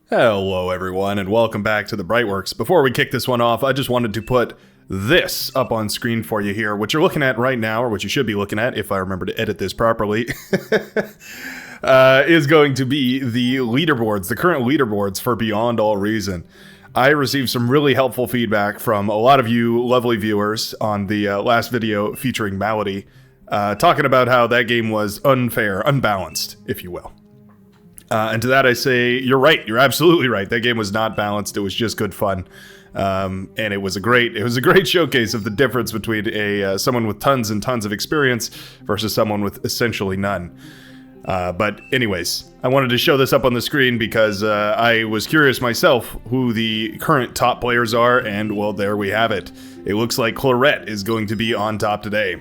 Hello everyone and welcome back to the Brightworks. Before we kick this one off, I just wanted to put this up on screen for you here. What you're looking at right now, or what you should be looking at if I remember to edit this properly, is going to be the leaderboards, the current leaderboards for Beyond All Reason. I received some really helpful feedback from a lot of you lovely viewers on the last video featuring Malady, talking about how that game was unfair, unbalanced, if you will. And to that I say, you're right. You're absolutely right. That game was not balanced. It was just good fun, and it was a great showcase of the difference between someone with tons and tons of experience versus someone with essentially none. But anyways, I wanted to show this up on the screen because I was curious myself who the current top players are, and well, there we have it. It looks like Claret is going to be on top today.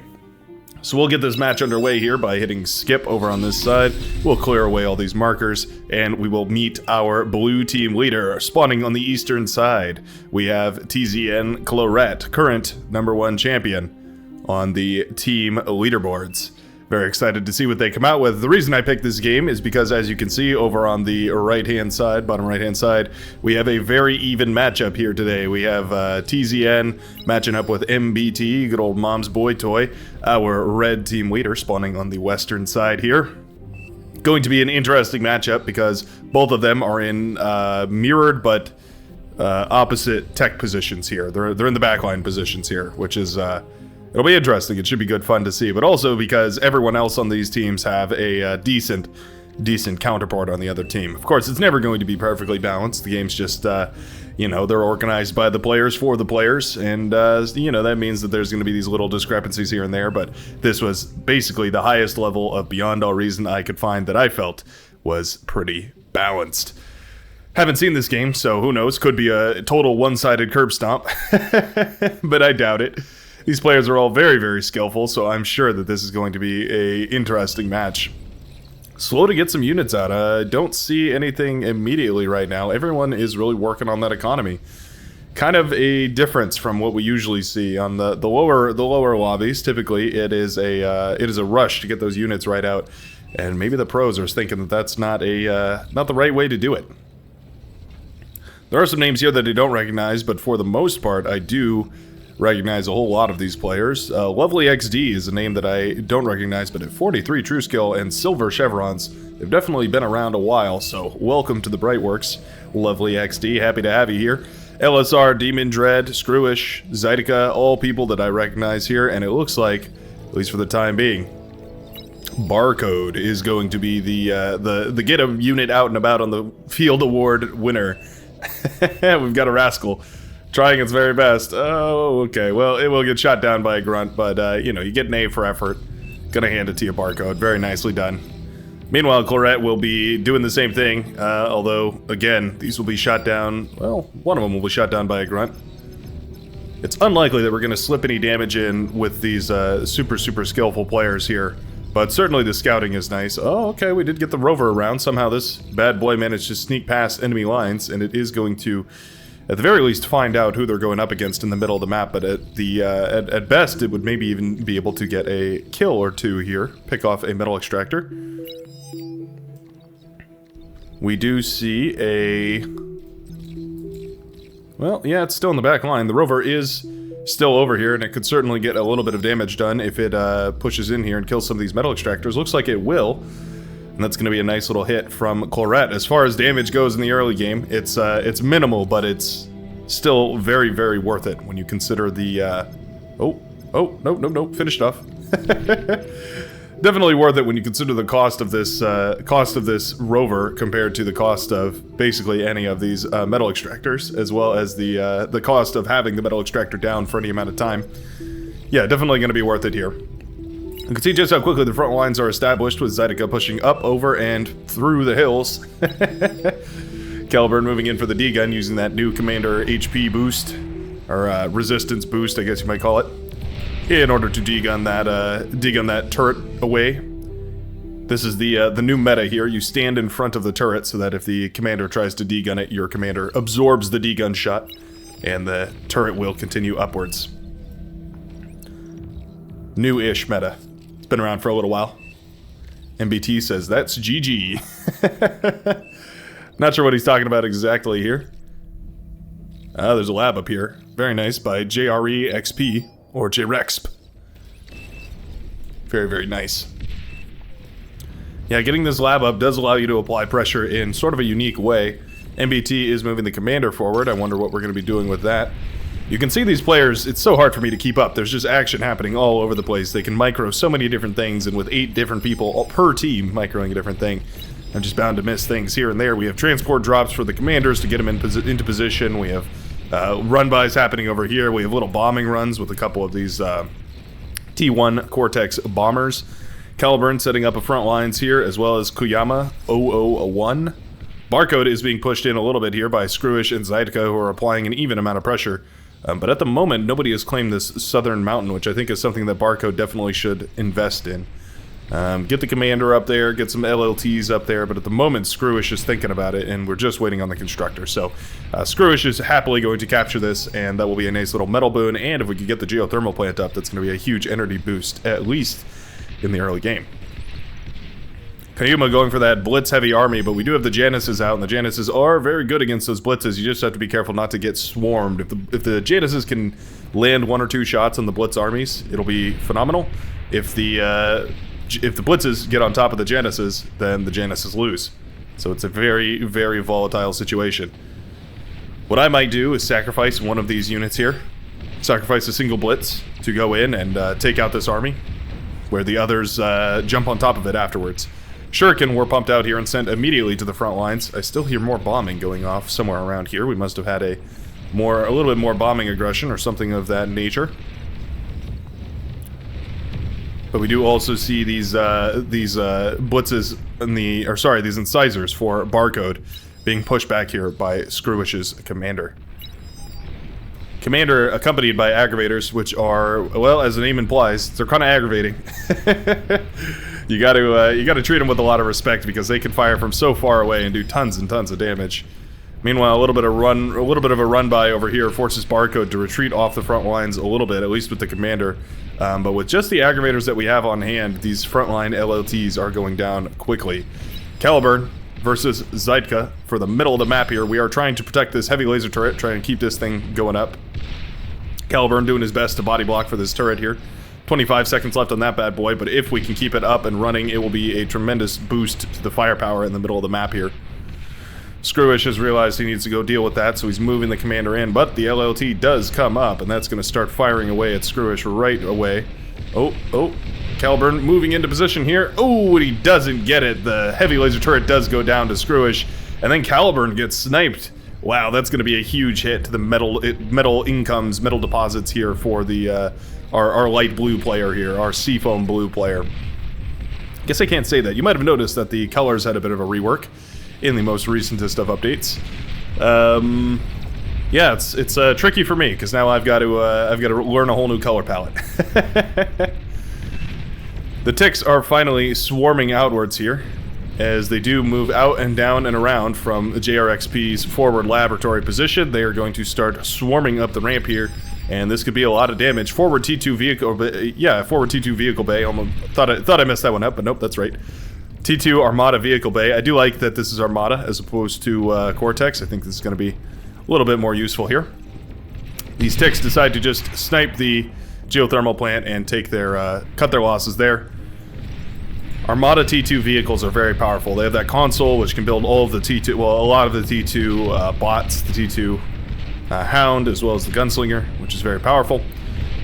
So we'll get this match underway here by hitting skip over on this side. We'll clear away all these markers, and we will meet our blue team leader. Spawning on the eastern side, we have TZN Claret, current #1 champion on the team leaderboards. Very excited to see what they come out with. The reason I picked this game is because, as you can see over on the right-hand side, bottom right-hand side, we have a very even matchup here today. We have TZN matching up with MBT, good old mom's boy toy, our red team leader, spawning on the western side here. Going to be an interesting matchup because both of them are in mirrored but opposite tech positions here. They're in the backline positions here, which is... it'll be interesting. It should be good fun to see, but also because everyone else on these teams have a decent counterpart on the other team. Of course, it's never going to be perfectly balanced. The game's just, they're organized by the players for the players, and, that means that there's going to be these little discrepancies here and there, but this was basically the highest level of Beyond All Reason I could find that I felt was pretty balanced. Haven't seen this game, so who knows? Could be a total one-sided curb stomp, but I doubt it. These players are all very, very skillful, so I'm sure that this is going to be a interesting match. Slow to get some units out. I don't see anything immediately right now. Everyone is really working on that economy. Kind of a difference from what we usually see on the lower lobbies. Typically, it is a rush to get those units right out, and maybe the pros are thinking that that's not the right way to do it. There are some names here that I don't recognize, but for the most part, I do recognize a whole lot of these players. Lovely XD is a name that I don't recognize, but at 43 true skill and silver chevrons, they've definitely been around a while, so welcome to the Brightworks. Lovely XD, happy to have you here. LSR, Demon Dread, Screwish, Zydeca, all people that I recognize here, and it looks like, at least for the time being, Barcode is going to be the get a unit out and about on the field award winner. We've got a Rascal trying its very best. Oh, okay. Well, it will get shot down by a grunt, but, you get an A for effort. Gonna hand it to you, Barcode. Very nicely done. Meanwhile, Claret will be doing the same thing, although, again, these will be shot down. Well, one of them will be shot down by a grunt. It's unlikely that we're gonna slip any damage in with these super skillful players here, but certainly the scouting is nice. Oh, okay, we did get the rover around. Somehow this bad boy managed to sneak past enemy lines, and it is going to, at the very least, find out who they're going up against in the middle of the map, but at best, it would maybe even be able to get a kill or two here. Pick off a metal extractor. We do see a... Well, yeah, it's still in the back line. The rover is still over here, and it could certainly get a little bit of damage done if it pushes in here and kills some of these metal extractors. Looks like it will. And that's going to be a nice little hit from Claret. As far as damage goes in the early game, it's minimal, but it's still very, very worth it when you consider the... no, finished off. Definitely worth it when you consider the cost of this rover compared to the cost of basically any of these metal extractors, as well as the cost of having the metal extractor down for any amount of time. Yeah, definitely going to be worth it here. You can see just how quickly the front lines are established, with Zydeca pushing up, over, and through the hills. Caliburn moving in for the D-gun, using that new Commander HP boost, or resistance boost, I guess you might call it, in order to D-gun that turret away. This is the new meta here. You stand in front of the turret so that if the commander tries to D-gun it, your commander absorbs the D-gun shot, and the turret will continue upwards. New-ish meta. It's been around for a little while. MBT says, that's GG. Not sure what he's talking about exactly here. There's a lab up here. Very nice, by JREXP, or JREXP. Very, very nice. Yeah, getting this lab up does allow you to apply pressure in sort of a unique way. MBT is moving the commander forward. I wonder what we're going to be doing with that. You can see these players, it's so hard for me to keep up. There's just action happening all over the place. They can micro so many different things, and with 8 different people per team microing a different thing, I'm just bound to miss things here and there. We have transport drops for the commanders to get them into position. We have run-bys happening over here. We have little bombing runs with a couple of these T1 Cortex bombers. Caliburn setting up a front lines here, as well as Kuyama 001. Barcode is being pushed in a little bit here by Skirmishes and Zytka, who are applying an even amount of pressure. But at the moment, nobody has claimed this southern mountain, which I think is something that Barcode definitely should invest in. Get the commander up there, get some LLTs up there, but at the moment, Skirmishes is thinking about it, and we're just waiting on the constructor. So, Skirmishes is happily going to capture this, and that will be a nice little metal boon, and if we could get the geothermal plant up, that's going to be a huge energy boost, at least in the early game. Kayuma going for that blitz-heavy army, but we do have the Januses out, and the Januses are very good against those blitzes. You just have to be careful not to get swarmed. If the Januses can land 1 or 2 shots on the blitz armies, it'll be phenomenal. If the blitzes get on top of the Januses, then the Januses lose. So it's a very, very volatile situation. What I might do is sacrifice one of these units here. Sacrifice a single blitz to go in and take out this army, where the others jump on top of it afterwards. Shuriken were pumped out here and sent immediately to the front lines. I still hear more bombing going off somewhere around here. We must have had a little bit more bombing aggression or something of that nature. But we do also see these blitzes in these incisors for Barcode being pushed back here by Skirmish's commander. Commander accompanied by aggravators, which are, well, as the name implies, they're kind of aggravating. You got to treat them with a lot of respect because they can fire from so far away and do tons and tons of damage. Meanwhile, a little bit of a run by over here forces Barcode to retreat off the front lines a little bit, at least with the commander. But with just the aggravators that we have on hand, these frontline LLTs are going down quickly. Caliburn versus Zytka for the middle of the map here. We are trying to protect this heavy laser turret, trying to keep this thing going up. Caliburn doing his best to body block for this turret here. 25 seconds left on that bad boy, but if we can keep it up and running, it will be a tremendous boost to the firepower in the middle of the map here. Skirmish has realized he needs to go deal with that, so he's moving the commander in, but the LLT does come up, and that's going to start firing away at Skirmish right away. Oh, Caliburn moving into position here. Oh, and he doesn't get it. The heavy laser turret does go down to Skirmish, and then Caliburn gets sniped. Wow, that's going to be a huge hit to the metal deposits here for the our light blue player here, our seafoam blue player. Guess I can't say that. You might have noticed that the colors had a bit of a rework in the most recentest of updates. Yeah, it's tricky for me because now I've got to learn a whole new color palette. The ticks are finally swarming outwards here, as they do move out and down and around from the JRXP's forward laboratory position. They are going to start swarming up the ramp here, and this could be a lot of damage. Forward T2 vehicle, forward T2 vehicle bay. Almost thought I messed that one up, but nope, that's right. T2 Armada vehicle bay. I do like that this is Armada as opposed to Cortex. I think this is going to be a little bit more useful here. These ticks decide to just snipe the geothermal plant and take their cut their losses there. Armada T2 vehicles are very powerful. They have that console which can build all of the T2, well, a lot of the T2 bots, the T2 Hound, as well as the Gunslinger, which is very powerful.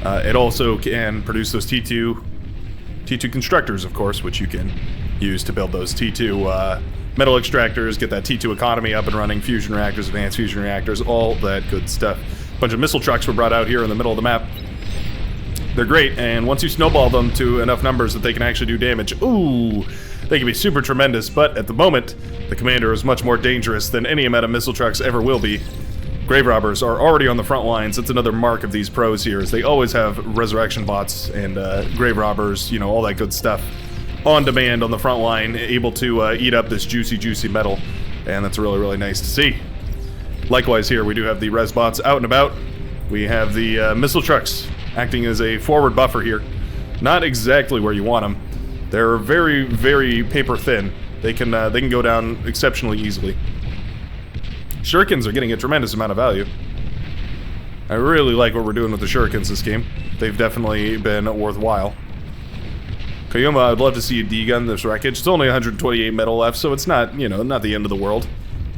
It also can produce those T2 constructors, of course, which you can use to build those T2 metal extractors, get that T2 economy up and running, fusion reactors, advanced fusion reactors, all that good stuff. A bunch of missile trucks were brought out here in the middle of the map. They're great, and once you snowball them to enough numbers that they can actually do damage, ooh, they can be super tremendous, but at the moment, the commander is much more dangerous than any amount of missile trucks ever will be. Grave Robbers are already on the front lines. That's another mark of these pros here, is they always have resurrection bots and Grave Robbers, you know, all that good stuff on demand on the front line, able to eat up this juicy metal, and that's really, really nice to see. Likewise here, we do have the res bots out and about. We have the missile trucks acting as a forward buffer here. Not exactly where you want them. They're very, very paper thin. They can go down exceptionally easily. Shurikens are getting a tremendous amount of value. I really like what we're doing with the Shurikens this game. They've definitely been worthwhile. Kayuma, I'd love to see a D-gun this wreckage. It's only 128 metal left, so it's not, you know, not the end of the world.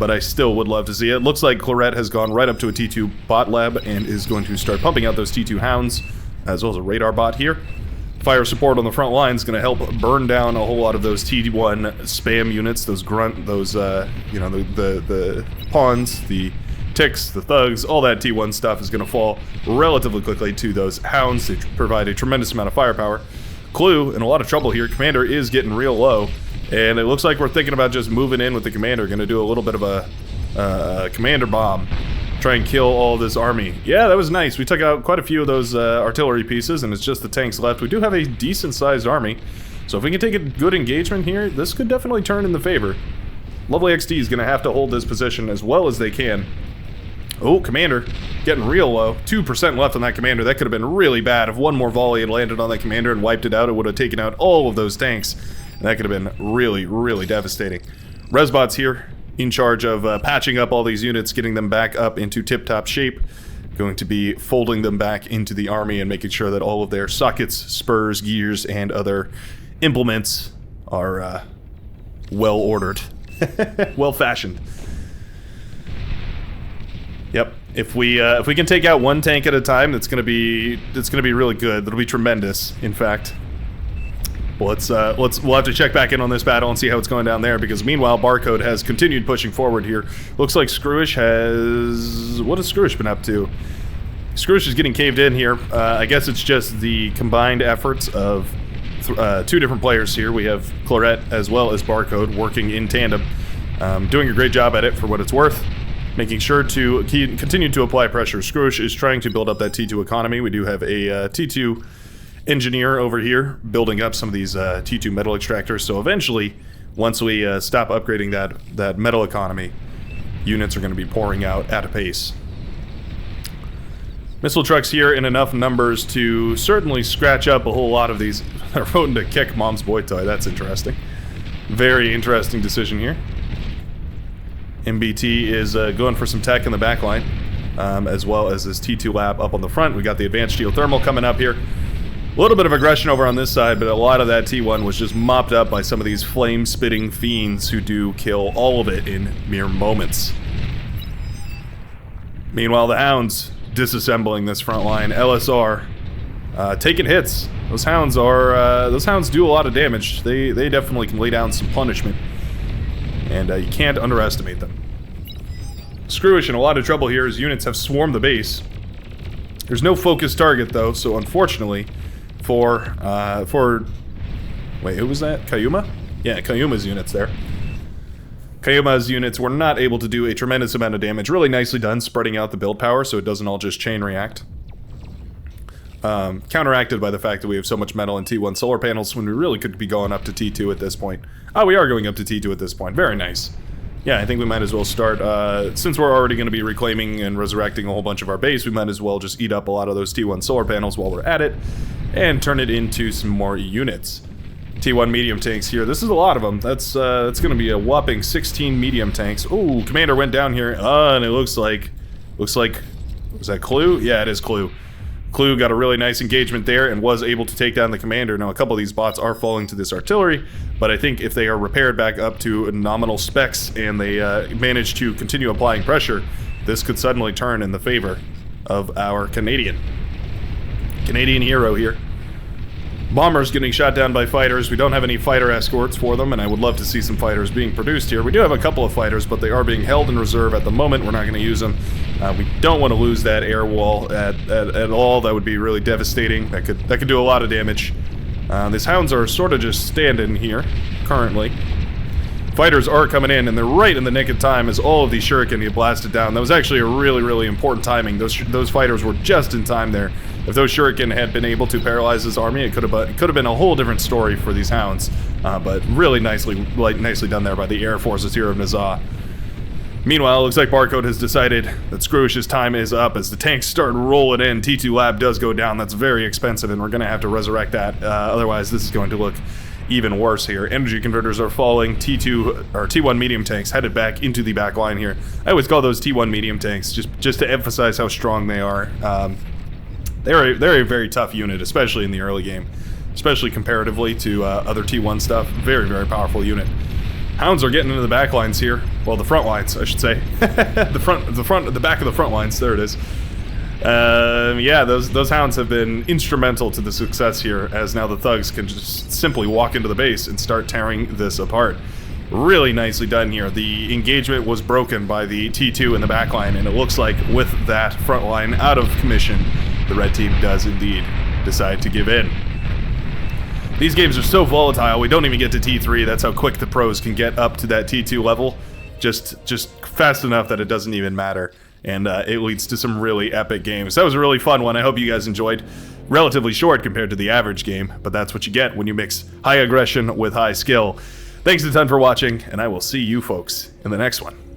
But I still would love to see it. It looks like Claret has gone right up to a T2 bot lab and is going to start pumping out those T2 hounds, as well as a radar bot here. Fire support on the front line is going to help burn down a whole lot of those T1 spam units, those grunt, those, you know, the pawns, the ticks, the thugs, all that T1 stuff is going to fall relatively quickly to those hounds. They provide a tremendous amount of firepower. Clue, in a lot of trouble here. Commander is getting real low, and it looks like we're thinking about just moving in with the commander. Going to do a little bit of a commander bomb. Try and kill all this army. Yeah, that was nice. We took out quite a few of those artillery pieces, and it's just the tanks left. We do have a decent-sized army, so if we can take a good engagement here, this could definitely turn in the favor. Lovely XD is going to have to hold this position as well as they can. Oh, commander, getting real low. 2% left on that commander. That could have been really bad. If one more volley had landed on that commander and wiped it out, it would have taken out all of those tanks. And that could have been really, really devastating. Resbots here, in charge of patching up all these units, getting them back up into tip-top shape. Going to be folding them back into the army and making sure that all of their sockets, spurs, gears, and other implements are well-ordered. Well-fashioned. Yep. If we can take out one tank at a time, it's gonna be really good. That'll be tremendous. In fact, we'll have to check back in on this battle and see how it's going down there. Because meanwhile, Barcode has continued pushing forward here. Looks like Screwish has what has Screwish been up to? Screwish is getting caved in here. I guess it's just the combined efforts of two different players here. We have Claret as well as Barcode working in tandem, doing a great job at it for what it's worth. Making sure to continue to apply pressure. Screwish is trying to build up that T2 economy. We do have a T2 engineer over here building up some of these T2 metal extractors. So eventually, once we stop upgrading that metal economy, units are going to be pouring out at a pace. Missile trucks here in enough numbers to certainly scratch up a whole lot of these. They're voting to kick Mom's boy toy. That's interesting. Very interesting decision here. MBT is going for some tech in the back line, as well as this T2 lab up on the front. We got the advanced geothermal coming up here. A little bit of aggression over on this side, but a lot of that T1 was just mopped up by some of these flame-spitting fiends who do kill all of it in mere moments. Meanwhile, the Hounds disassembling this front line. LSR taking hits. Those Hounds do a lot of damage. They definitely can lay down some punishment. And you can't underestimate them. Screwish in a lot of trouble here. His units have swarmed the base. There's no focused target though, so unfortunately, for wait, who was that? Kayuma? Yeah, Kayuma's units there. Kayuma's units were not able to do a tremendous amount of damage. Really nicely done, spreading out the build power so it doesn't all just chain react. Counteracted by the fact that we have so much metal and T1 solar panels when we really could be going up to T2 at this point. Oh, we are going up to T2 at this point. Very nice. Yeah, I think we might as well start, since we're already going to be reclaiming and resurrecting a whole bunch of our base, we might as well just eat up a lot of those T1 solar panels while we're at it, and turn it into some more units. T1 medium tanks here. This is a lot of them. That's going to be a whopping 16 medium tanks. Ooh, Commander went down here, and it looks like, was that Clue? Yeah, it is Clue. Clue got a really nice engagement there and was able to take down the commander. Now, a couple of these bots are falling to this artillery, but I think if they are repaired back up to nominal specs and they manage to continue applying pressure, this could suddenly turn in the favor of our Canadian hero here. Bombers getting shot down by fighters. We don't have any fighter escorts for them, and I would love to see some fighters being produced here. We do have a couple of fighters, but they are being held in reserve at the moment. We're not going to use them. We don't want to lose that air wall at all. That would be really devastating. That could do a lot of damage. These Hounds are sort of just standing here, currently. Fighters are coming in, and they're right in the nick of time as all of these shuriken get blasted down. That was actually a really, really important timing. Those fighters were just in time there. If those shuriken had been able to paralyze this army, it could have been a whole different story for these Hounds. But really nicely done there by the Air Forces here of Nazah. Meanwhile, it looks like Barcode has decided that Screwish's time is up as the tanks start rolling in. T2 Lab does go down. That's very expensive, and we're going to have to resurrect that. Otherwise, this is going to look even worse here. Energy converters are falling. T2 or T1 medium tanks headed back into the back line here. I always call those T1 medium tanks just to emphasize how strong they are. They're a very tough unit, especially in the early game, especially comparatively to other T1 stuff. Very, very powerful unit. Hounds are getting into the back lines here. Well, the front lines, I should say. the back of the front lines. There it is. Yeah, those hounds have been instrumental to the success here, as now the thugs can just simply walk into the base and start tearing this apart. Really nicely done here. The engagement was broken by the T2 in the back line, and it looks like with that front line out of commission, the red team does indeed decide to give in. These games are so volatile, we don't even get to T3. That's how quick the pros can get up to that T2 level. Just fast enough that it doesn't even matter. And it leads to some really epic games. That was a really fun one. I hope you guys enjoyed. Relatively short compared to the average game, but that's what you get when you mix high aggression with high skill. Thanks a ton for watching, and I will see you folks in the next one.